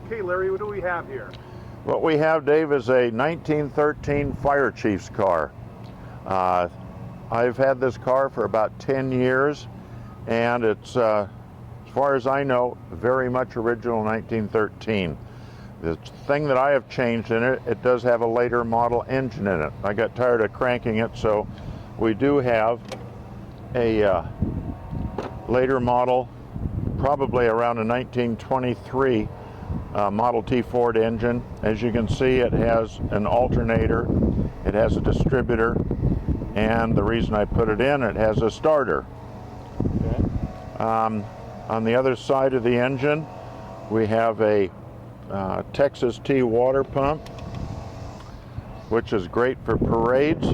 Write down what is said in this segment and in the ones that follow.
Okay, Larry, what do we have here? What we have, Dave, is a 1913 Fire Chief's car. I've had this car for about 10 years, and it's, as far as I know, very much original 1913. The thing that I have changed in it, it does have a later model engine in it. I got tired of cranking it, so we do have a later model, probably around a 1923 Model T Ford engine. As you can see, it has an alternator, it has a distributor, and the reason I put it in, it has a starter. Okay. On the other side of the engine, we have a Texas T water pump, which is great for parades.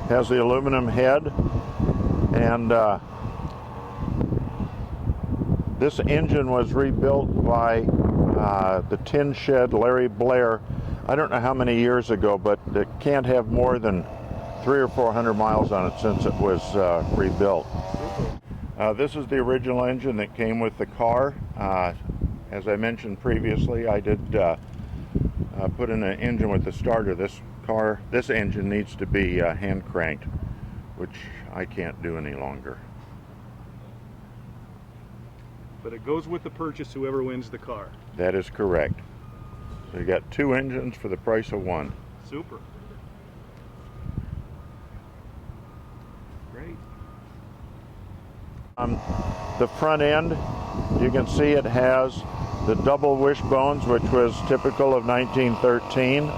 Has the aluminum head, and this engine was rebuilt by the tin shed Larry Blair. I don't know how many years ago, but it can't have more than 300 or 400 miles on it since it was rebuilt. This is the original engine that came with the car. As I mentioned previously, I did put in an engine with the starter. This engine needs to be hand cranked, which I can't do any longer. But it goes with the purchase, whoever wins the car. That is correct. So you got two engines for the price of one. Super. Great. The front end, you can see it has the double wishbones, which was typical of 1913.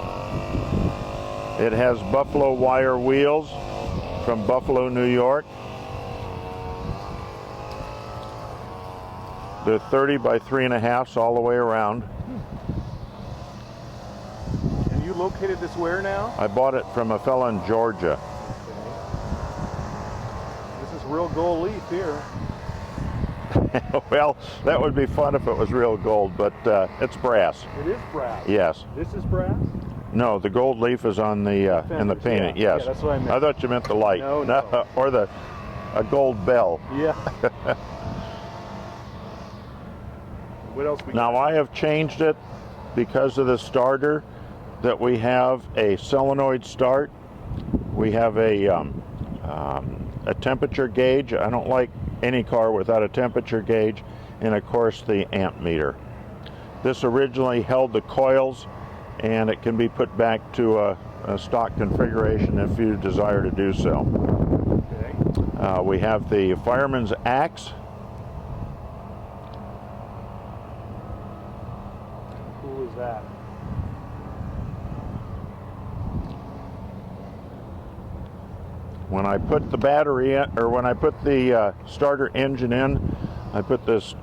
It has buffalo wire wheels from Buffalo, New York. They're 30 by 3.5 all the way around. And you located this where now? I bought it from a fella in Georgia. This is real gold leaf here. Well, that would be fun if it was real gold, but it's brass. It is brass. Yes. This is brass? No, the gold leaf is on the in the painting. Yeah. Yes. Yeah, that's what I meant. I thought you meant the light. No. Or a gold bell. Yeah. What else we Now got? I have changed it because of the starter, that we have a solenoid start. We have a temperature gauge. I don't like any car without a temperature gauge, and of course the amp meter. This originally held the coils, and it can be put back to a stock configuration if you desire to do so. Okay. We have the fireman's axe. How cool is that? When I put the battery in, or when I put the starter engine in, I put this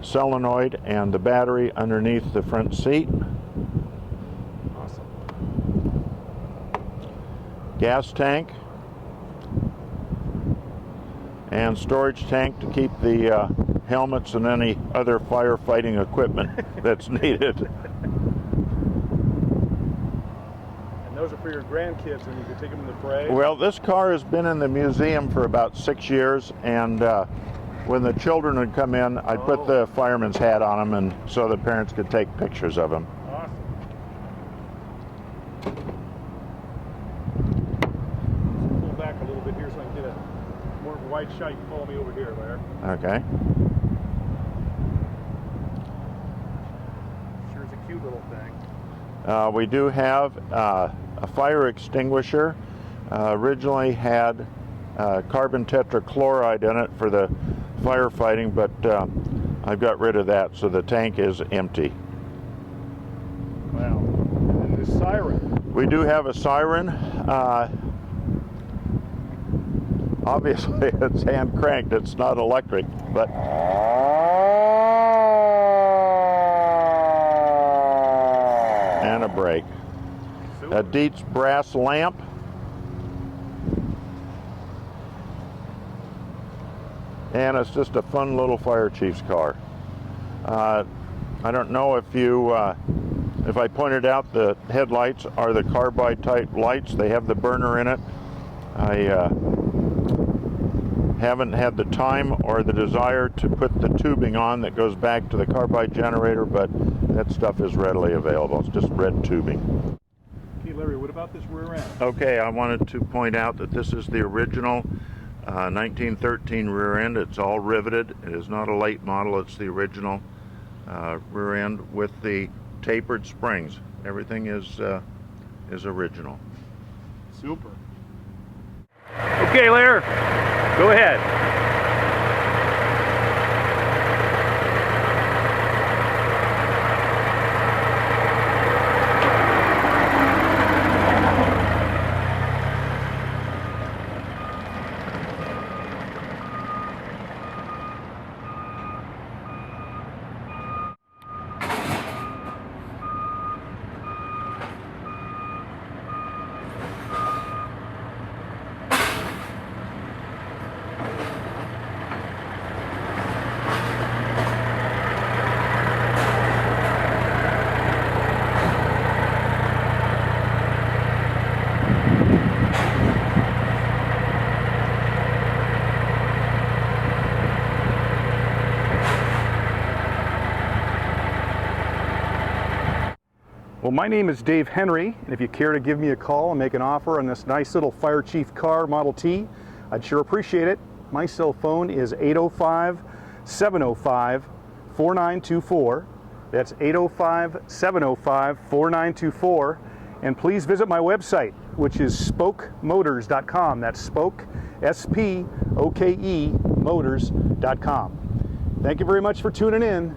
solenoid and the battery underneath the front seat. Awesome. Gas tank and storage tank to keep the helmets and any other firefighting equipment that's needed. And those are for your grandkids when you can take them in the parade? Well, this car has been in the museum for about 6 years, and when the children would come in, I'd put the fireman's hat on them, and so the parents could take pictures of them. Awesome. Pull back a little bit here so I can get a more of a wide shot. You can follow me over here, Larry. Okay. Sure is a cute little thing. We do have a fire extinguisher. Originally had carbon tetrachloride in it for the firefighting, but I've got rid of that, so the tank is empty. Wow. And then this siren. We do have a siren. Obviously it's hand cranked, it's not electric, but and a brake. Super. A Dietz brass lamp. And it's just a fun little fire chief's car. I don't know if I pointed out the headlights are the carbide type lights. They have the burner in it. I haven't had the time or the desire to put the tubing on that goes back to the carbide generator, but that stuff is readily available. It's just red tubing. Okay, Larry, what about this rear end? Okay, I wanted to point out that this is the original 1913 rear end. It's all riveted. It is not a late model. It's the original rear end with the tapered springs. Everything is original. Super. Okay, Larry, go ahead. Well, my name is Dave Henry, and if you care to give me a call and make an offer on this nice little Fire Chief car, Model T, I'd sure appreciate it. My cell phone is 805-705-4924. That's 805-705-4924. And please visit my website, which is spokemotors.com. That's spoke, S-P-O-K-E, motors.com. Thank you very much for tuning in.